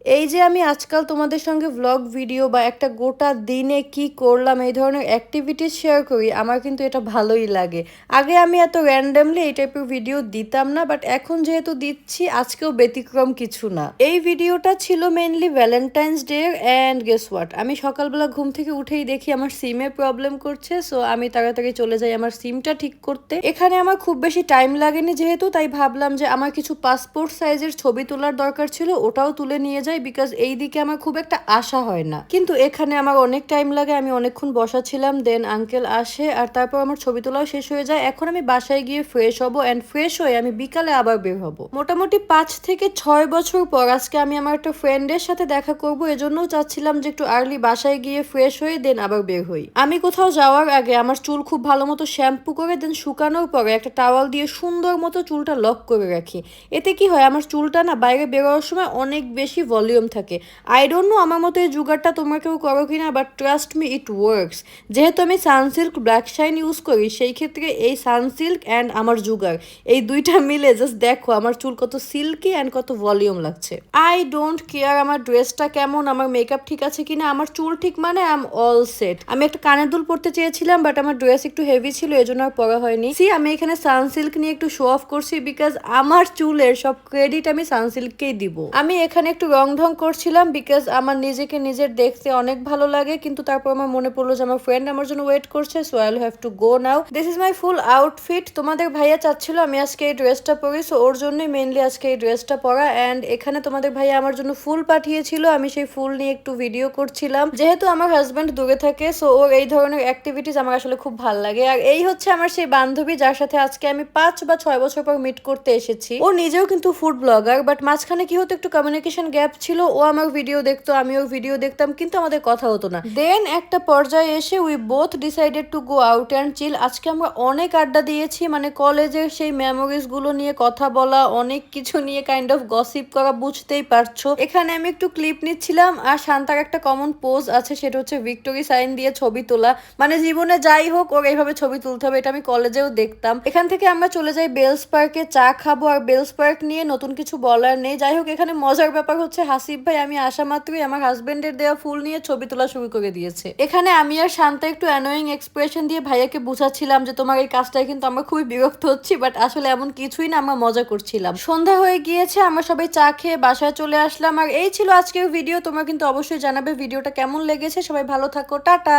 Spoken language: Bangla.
এই যে আমি আজকাল তোমাদের সঙ্গে ভ্লগ ভিডিও বা একটা গোটা দিনে কি করলাম এই ধরনের অ্যাক্টিভিটিস শেয়ার করি, আমার কিন্তু এটা ভালোই লাগে। আগে আমি এত র্যান্ডমলি এই টাইপের ভিডিও দিতাম না, বাট এখন যেহেতু দিচ্ছি আজকেও ব্যতিক্রম কিছু না। এই ভিডিওটা ছিল mainly Valentine's day and guess what, আমি সকালবেলা ঘুম থেকে উঠেই দেখি আমার সিমে প্রবলেম করছে। সো আমি তাড়াতাড়ি চলে যাই আমার সিমটা ঠিক করতে। এখানে আমার খুব বেশি টাইম লাগেনি যেহেতু, তাই ভাবলাম যে আমার কিছু পাসপোর্ট সাইজের ছবি তোলার দরকার ছিল, ওটাও তুলে নিয়ে যাই বিকজ এই দিকে আমার খুব একটা আশা হয় না। কিন্তু এখানে আমার অনেক টাইম লাগে, আমি অনেকক্ষণ বসা ছিলাম, দেন আঙ্কেল আসে আর তারপর আমার ছবি তোলাও শেষ হয়ে যায়। এখন আমি বাসায় গিয়ে ফ্রেশ হবো অ্যান্ড ফ্রেশ হয়ে আমি বিকালে আবার বের হবো। মোটামুটি 5 থেকে 6 বছর পর আজকে আমি আমার একটা ফ্রেন্ডের সাথে দেখা করবো, এজন্যও চাচ্ছিলাম যে একটু আর্লি বাসায় গিয়ে ফ্রেশ হয়ে দেন আবার বের হই। আমি কোথাও যাওয়ার আগে আমার চুল খুব ভালো মতো শ্যাম্পু করে দেন শুকানোর পরে একটা টাওয়াল দিয়ে সুন্দর মতো চুলটা লক করে রাখি। এতে কি হয়, আমার চুলটা না বাইরে বেরোয়ার সময় অনেক বেশি ভলিউম থাকে। আই ডোন্ট নো আমার মতো এই জুগারটা তোমরা কেউ করো কিনা, but trust me it works. যেহেতু আমি সানসিল্ক ব্ল্যাক শাইন ইউজ করি, সেই ক্ষেত্রে এই সানসিল্ক অ্যান্ড আমার জুগার এই দুইটা মিলে জাস্ট দেখো আমার চুল কত সিল্কি অ্যান্ড কত ভলিউম লাগছে। আই ডোন্ট কেয়ার আমার ড্রেসটা কেমন, আমার মেকআপ ঠিক আছে কিনা, আমার চুল ঠিক মানে আই এম অল সেট। আমি একটা কানের দুল পরতে চেয়েছিলাম, বাট আমার ড্রেস একটু হেভি ছিল, এজন্য আর পরা হয়নি। সি আমি এখানে সানসিল্ক নিয়ে একটু শো অফ করছি বিকজ আমার চুলের সব ক্রেডিট আমি সানসিল্ককেই দিব। আমি এখানে একটু রং ঢং করছিলাম বিকজ আমার নিজেকে নিজের দেখতে অনেক ভালো লাগে, কিন্তু তারপর আমার মনে পড়লো যে আমার ফ্রেন্ড আমার জন্য ওয়েট করছে, so I will have to go now. This is my full outfit. তোমাদের ভাইয়া চাচ্ছিল আমি আজকে এই ড্রেসটা পরি, সো ওর জন্যই মেইনলি আজকে এই ড্রেসটা পরা। অ্যান্ড এখানে তোমাদের ভাইয়া আমার জন্য ফুল পাঠিয়েছিল, আমি সেই ফুল নিয়ে একটু ভিডিও করছিলাম। যেহেতু আমার হাজব্যান্ড দূরে থাকে, সো ওর এই ধরনের অ্যাক্টিভিটিস আমার আসলে খুব ভালো লাগে। আর এই হচ্ছে আমার সেই বান্ধবী যার সাথে আজকে আমি 5 বা 6 বছর পর মিট করতে এসেছি। ও নিজেও কিন্তু ফুড ব্লগার, বাট মাঝখানে কি হতো একটু কমিউনিকেশন গ্যাপ ছিল। ও আমার ভিডিও দেখতো, আমি ওর ভিডিও দেখতাম, কিন্তু আমাদের কথা হতো না। দেন একটা পর্যায়ে এসে we both decided to go out and chill. আজকে আমরা অনেক আড্ডা দিয়েছি, মানে কলেজের সেই মেমোরিজ গুলো নিয়ে কথা বলা, অনেক কিছু নিয়ে কাইন্ড অফ গসিপ করা, বুঝতেই পারছো। এখানে আমি একটু ক্লিপ নিচ্ছিলাম আর শান্তার একটা কমন পোজ আছে, সেটা হচ্ছে ভিক্টোরি সাইন দিয়ে ছবি তোলা। মানে জীবনে যাই হোক ওর এইভাবে ছবি তুলতে হবে, এটা আমি কলেজেও দেখতাম। এখান থেকে আমরা চলে যাই বেলস পার্কে চা খাবো। আর বেলস পার্ক নিয়ে নতুন কিছু বলার নেই। যাই হোক এখানে মজার ব্যাপার হচ্ছে হাসিফ ভাই আমি আসা মাত্রই আমার হাজবেন্ডের দেওয়া ফুল নিয়ে ছবি তোলা শুরু করে দিয়েছে। এখানে আমি আর শান্তা একটু অ্যানোয়িং এক্সপ্রেশন দিয়ে ভাইয়াকে বুঝাচ্ছিলাম যে তোমার এই কাজটায় কিন্তু আমরা খুবই বিরক্ত হচ্ছি, বাট আসলে এমন কিছুই না, আমরা মজা করছিলাম। সন্ধ্যা হয়ে গিয়েছে, আমরা সবাই চা খেয়ে বাসায় চলে আসলাম। আর এই ছিল আজকের ভিডিও। তোমরা কিন্তু অবশ্যই জানাবে ভিডিওটা কেমন লেগেছে। সবাই ভালো থাকো, টাটা।